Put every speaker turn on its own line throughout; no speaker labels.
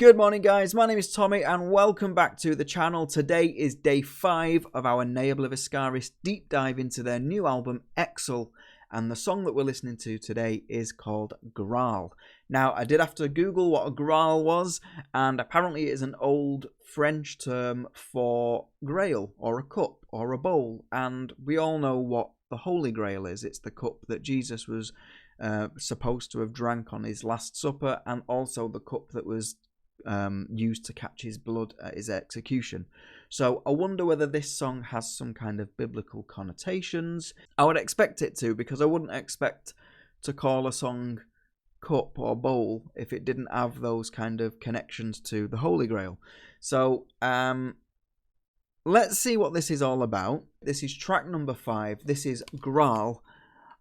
Good morning guys, my name is Tommy and welcome back to the channel. Today is day 5 of our Ne Obliviscaris deep dive into their new album Exul, and the song that we're listening to today is called Graal. Now I did have to Google what a Graal was, and apparently it is an old French term for Graal or a cup or a bowl, and we all know what the Holy Grail is. It's the cup that Jesus was supposed to have drank on his Last Supper, and also the cup that was used to catch his blood at his execution. So I wonder whether this song has some kind of biblical connotations. I would expect it to, because I wouldn't expect to call a song cup or bowl if it didn't have those kind of connections to the Holy Grail. So let's see what this is all about. This is track number 5. This is Graal.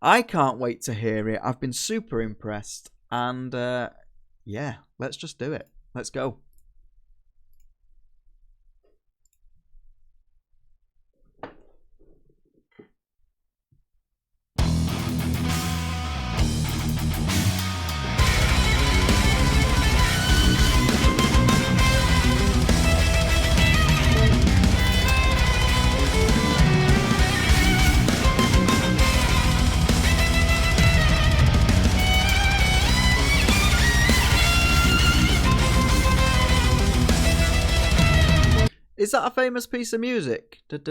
I can't wait to hear it. I've been super impressed, and yeah, let's just do it. Let's go. Is that a famous piece of music? That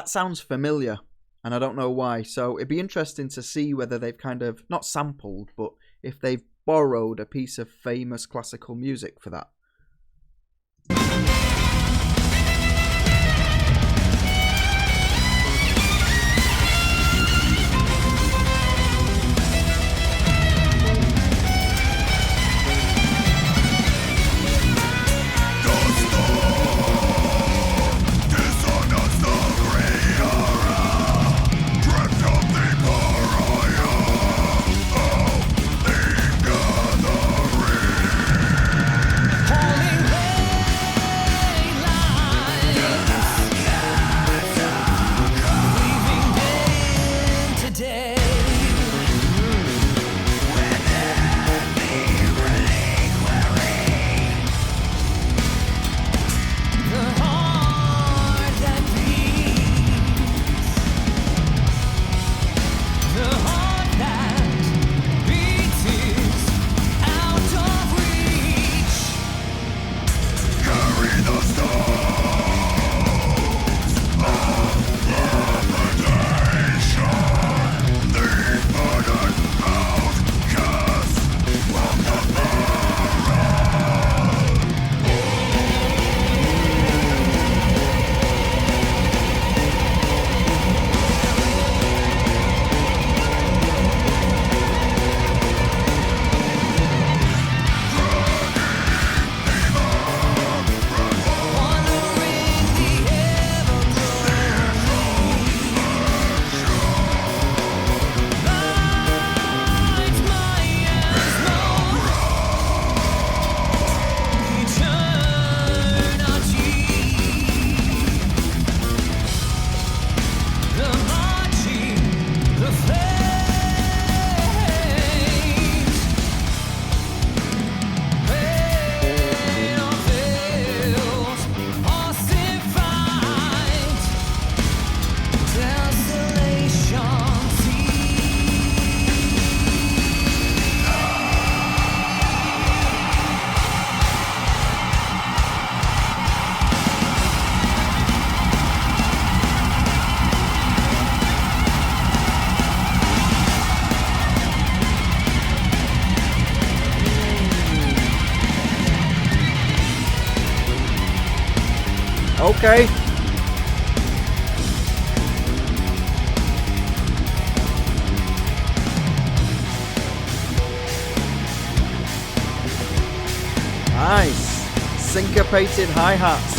sounds familiar, and I don't know why. So it'd be interesting to see whether they've kind of, not sampled, but if they've borrowed a piece of famous classical music for that. Okay. Nice. Syncopated hi-hats.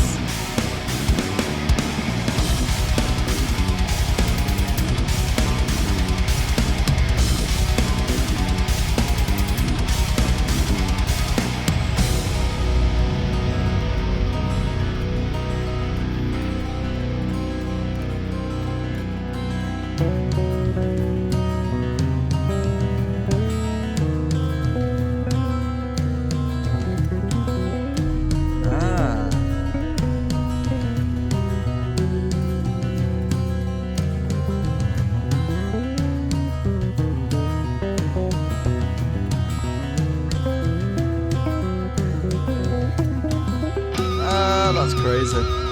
That's crazy.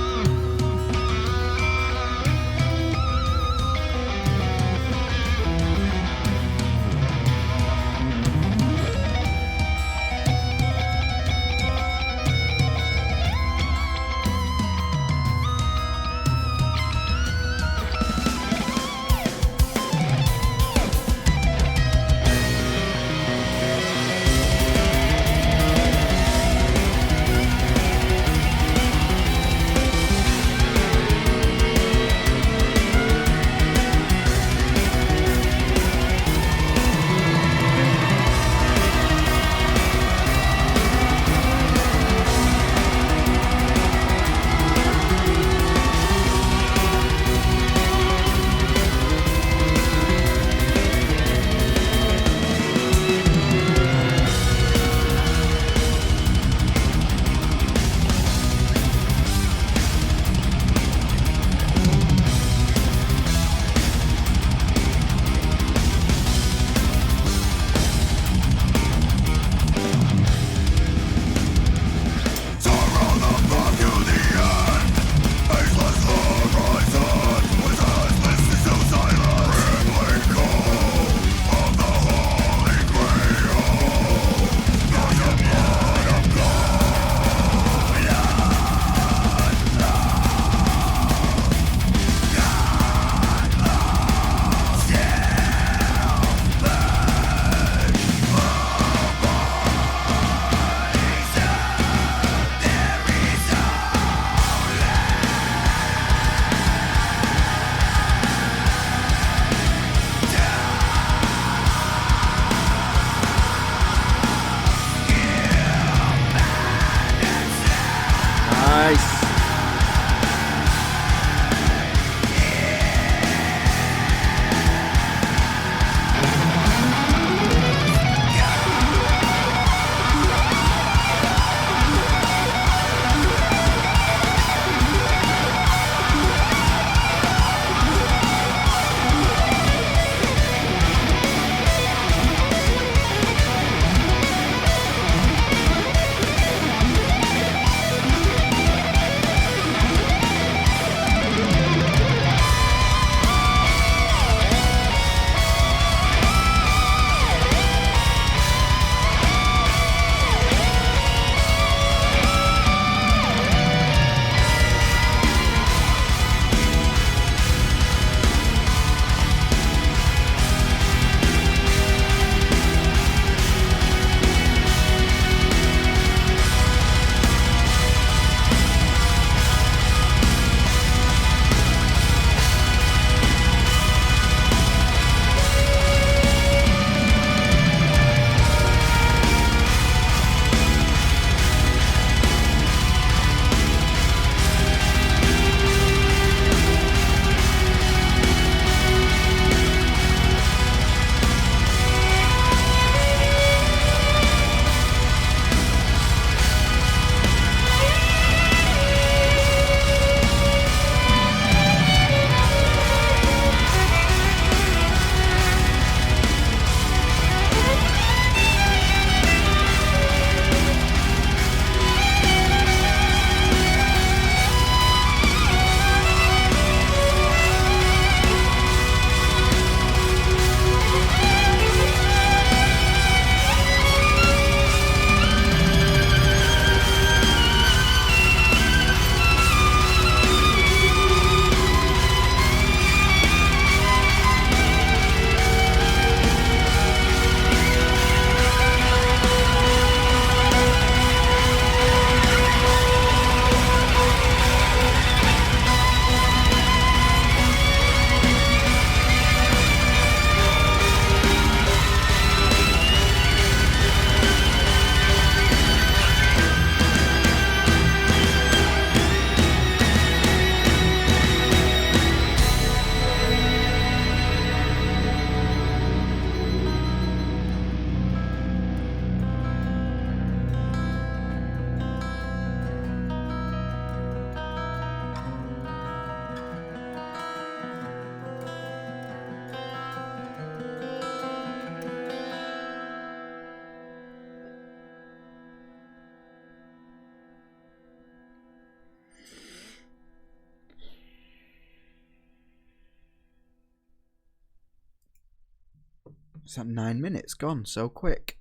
It's at 9 minutes, gone so quick.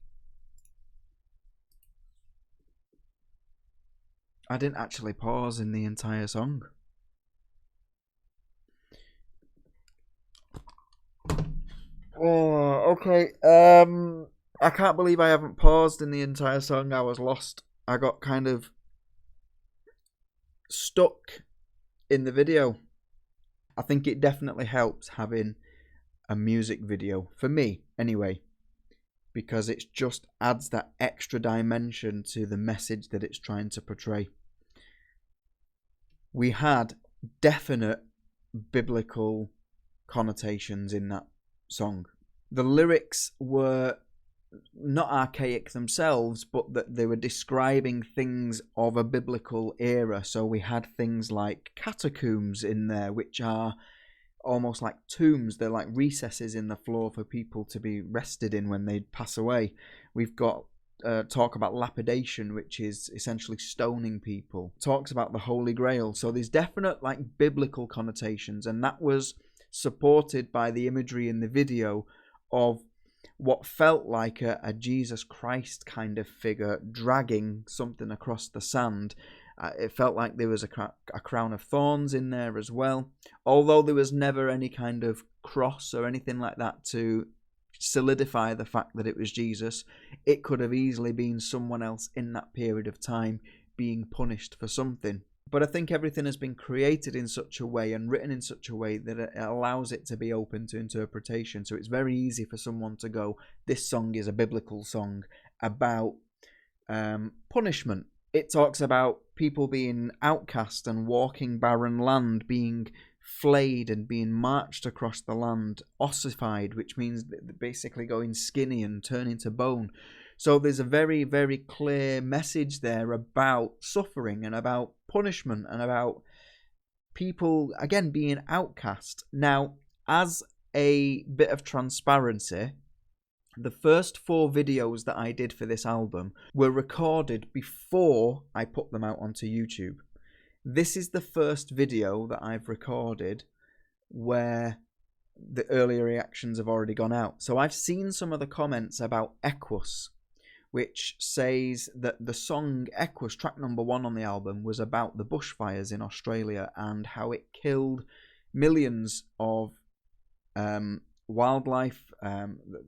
I didn't actually pause in the entire song. Oh, okay. I can't believe I haven't paused in the entire song. I was lost. I got kind of stuck in the video. I think it definitely helps having a music video, for me anyway, because it just adds that extra dimension to the message that it's trying to portray. We had definite biblical connotations in that song. The lyrics were not archaic themselves, but that they were describing things of a biblical era. So we had things like catacombs in there, which are almost like tombs. They're like recesses in the floor for people to be rested in when they pass away. We've got talk about lapidation, which is essentially stoning people. Talks about the Holy Graal. So there's definite like biblical connotations, and that was supported by the imagery in the video of what felt like a Jesus Christ kind of figure dragging something across the sand. It felt like there was a crown of thorns in there as well, although there was never any kind of cross or anything like that to solidify the fact that it was Jesus. It could have easily been someone else in that period of time being punished for something. But I think everything has been created in such a way and written in such a way that it allows it to be open to interpretation. So it's very easy for someone to go, this song is a biblical song about punishment. It talks about people being outcast and walking barren land, being flayed and being marched across the land, ossified, which means basically going skinny and turning to bone. So there's a very, very clear message there about suffering and about punishment and about people, again, being outcast. Now, as a bit of transparency, the first 4 videos that I did for this album were recorded before I put them out onto YouTube. This is the first video that I've recorded where the earlier reactions have already gone out. So I've seen some of the comments about Equus, which says that the song Equus, track number 1 on the album, was about the bushfires in Australia and how it killed millions of wildlife,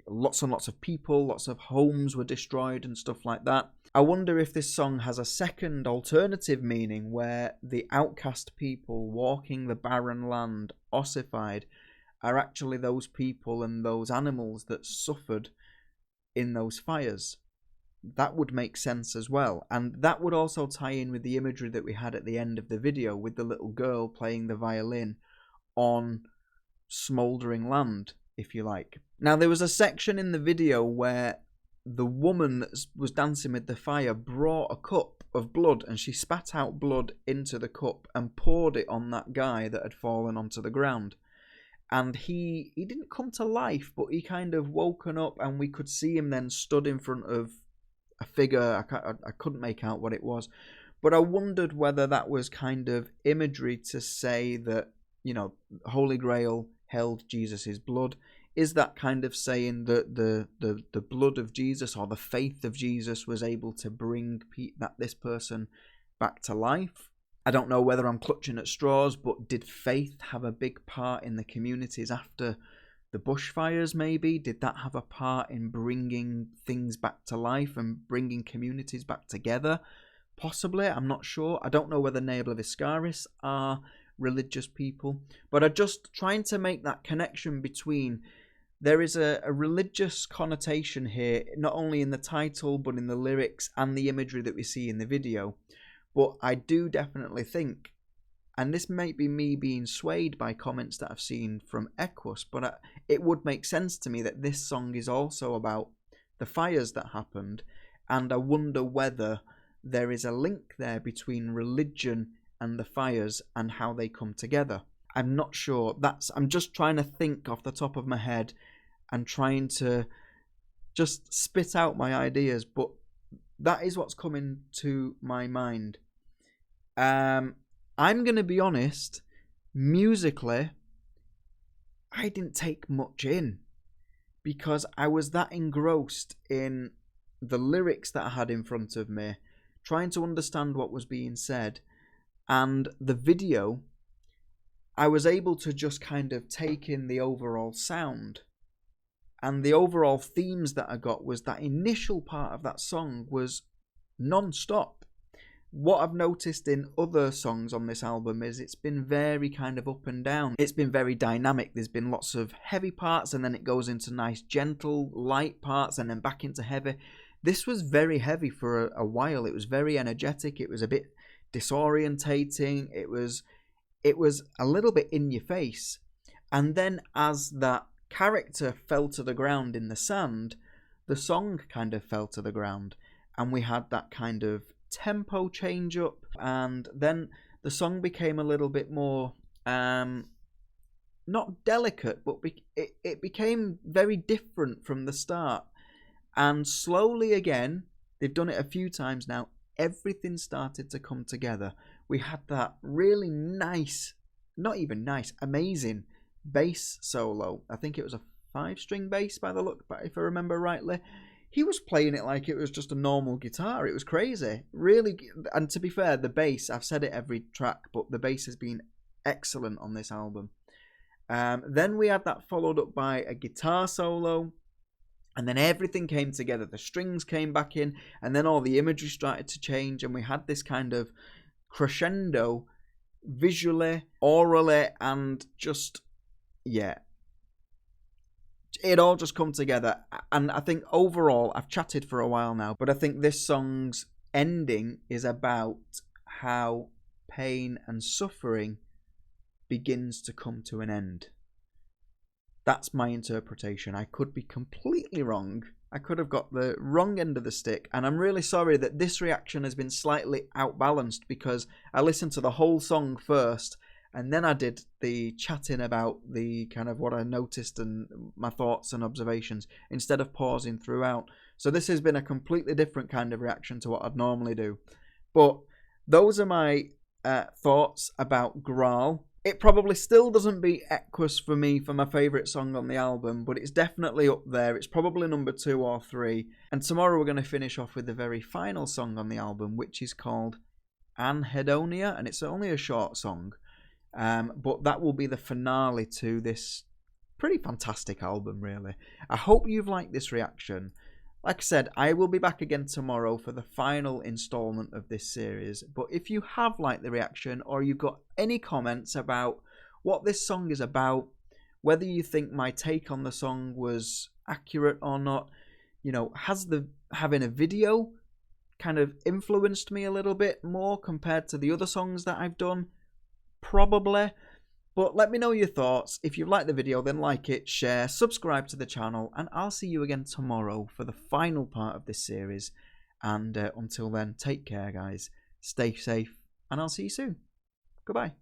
lots and lots of people, lots of homes were destroyed and stuff like that. I wonder if this song has a second alternative meaning where the outcast people walking the barren land, ossified, are actually those people and those animals that suffered in those fires. That would make sense as well, and that would also tie in with the imagery that we had at the end of the video with the little girl playing the violin on smouldering land, if you like. Now, there was a section in the video where the woman that was dancing with the fire brought a cup of blood and she spat out blood into the cup and poured it on that guy that had fallen onto the ground. And he didn't come to life, but he kind of woken up, and we could see him then stood in front of a figure. I couldn't make out what it was, but I wondered whether that was kind of imagery to say that, you know, Holy Grail held Jesus's blood. Is that kind of saying that the blood of Jesus or the faith of Jesus was able to bring this person back to life? I don't know whether I'm clutching at straws, but did faith have a big part in the communities after the bushfires, maybe? Did that have a part in bringing things back to life and bringing communities back together? Possibly, I'm not sure. I don't know whether Ne Obliviscaris are religious people, but I'm just trying to make that connection between there is a religious connotation here, not only in the title, but in the lyrics and the imagery that we see in the video. But I do definitely think, and this might be me being swayed by comments that I've seen from Equus, but it would make sense to me that this song is also about the fires that happened, and I wonder whether there is a link there between religion and the fires and how they come together. I'm not sure. I'm just trying to think off the top of my head and trying to just spit out my ideas, but that is what's coming to my mind. I'm going to be honest, musically, I didn't take much in. because I was that engrossed in the lyrics that I had in front of me, trying to understand what was being said, and the video. I was able to just kind of take in the overall sound, and the overall themes that I got was that initial part of that song was non-stop. What I've noticed in other songs on this album is it's been very kind of up and down. It's been very dynamic. There's been lots of heavy parts, and then it goes into nice gentle light parts, and then back into heavy. This was very heavy for a while. It was very energetic. It was a bit disorientating. It was a little bit in your face. And then as that character fell to the ground in the sand, the song kind of fell to the ground, and we had that kind of tempo change up, and then the song became a little bit more not delicate, but it became very different from the start. And slowly again, they've done it a few times now, everything started to come together. We had that really nice, not even nice, amazing bass solo. I think it was a 5-string bass by the look, but if I remember rightly. He was playing it like it was just a normal guitar. It was crazy. Really, and to be fair, the bass, I've said it every track, but the bass has been excellent on this album. Then we had that followed up by a guitar solo, and then everything came together. The strings came back in, and then all the imagery started to change, and we had this kind of crescendo visually, orally, and just, yeah. It all just come together, and I think overall, I've chatted for a while now, but I think this song's ending is about how pain and suffering begins to come to an end. That's my interpretation. I could be completely wrong. I could have got the wrong end of the stick, and I'm really sorry that this reaction has been slightly outbalanced, because I listened to the whole song first, and then I did the chatting about the kind of what I noticed and my thoughts and observations, instead of pausing throughout. So this has been a completely different kind of reaction to what I'd normally do. But those are my thoughts about Graal. It probably still doesn't beat Equus for me for my favourite song on the album, but it's definitely up there. It's probably number 2 or 3. And tomorrow we're going to finish off with the very final song on the album, which is called Anhedonia, and it's only a short song. But that will be the finale to this pretty fantastic album, really. I hope you've liked this reaction. Like I said, I will be back again tomorrow for the final installment of this series. But if you have liked the reaction, or you've got any comments about what this song is about, whether you think my take on the song was accurate or not, you know, has having a video kind of influenced me a little bit more compared to the other songs that I've done? Probably. But let me know your thoughts. If you've liked the video, then like it, share, subscribe to the channel, and I'll see you again tomorrow for the final part of this series. And until then, take care, guys. Stay safe, and I'll see you soon. Goodbye.